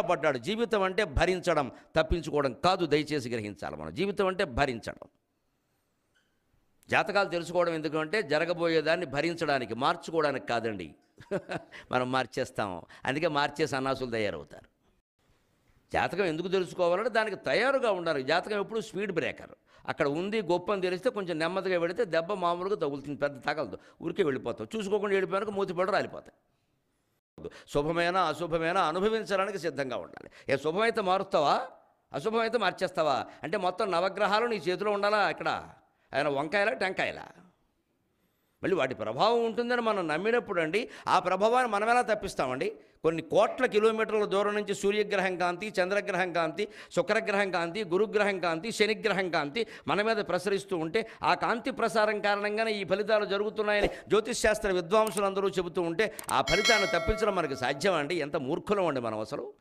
పడ్డాడు. జీవితం అంటే భరించడం, తప్పించుకోవడం కాదు. దయచేసి గ్రహించాలి. మనం జీవితం అంటే భరించడం. జాతకాలు తెలుసుకోవడం ఎందుకంటే జరగబోయేదాన్ని భరించడానికి, మార్చుకోవడానికి కాదండి. మనం మార్చేస్తాం. అందుకే మార్చే సన్నాసులు తయారవుతారు. జాతకం ఎందుకు తెలుసుకోవాలంటే దానికి తయారుగా ఉండాలి. జాతకం ఎప్పుడు స్పీడ్ బ్రేకర్. అక్కడ ఉంది గొప్ప అని తెలిస్తే కొంచెం నెమ్మదిగా వెళితే దెబ్బ మామూలుగా తగులుతుంది, పెద్ద తగలదు. ఊరికే వెళ్ళిపోతాం. చూసుకోకుండా వెళ్ళిపోయాక మూతిపడరు రాలిపోతాయి. శుభమైనా అశుభమైనా అనుభవించడానికి సిద్ధంగా ఉండాలి. శుభమైతే మారుస్తావా, అశుభమైతే మార్చేస్తావా అంటే మొత్తం నవగ్రహాలు నీ చేతిలో ఉండాలా? ఇక్కడ ఆయన వంకాయలా టెంకాయలా? మళ్ళీ వాటి ప్రభావం ఉంటుందని మనం నమ్మినప్పుడు అండి, ఆ ప్రభావాన్ని మనం ఎలా తప్పిస్తామండి? కొన్ని కోట్ల కిలోమీటర్ల దూరం నుంచి సూర్యగ్రహం కాంతి, చంద్రగ్రహం కాంతి, శుక్రగ్రహం కాంతి, గురుగ్రహం కాంతి, శనిగ్రహం కాంతి మన మీద ప్రసరిస్తూ ఉంటే ఆ కాంతి ప్రసారం కారణంగానే ఈ ఫలితాలు జరుగుతున్నాయని జ్యోతిష్ శాస్త్ర విద్వాంసులందరూ చెబుతూ ఉంటే ఆ ఫలితాన్ని తప్పించడం మనకు సాధ్యమా అండి? ఎంత మూర్ఖులం అండి మనం అసలు.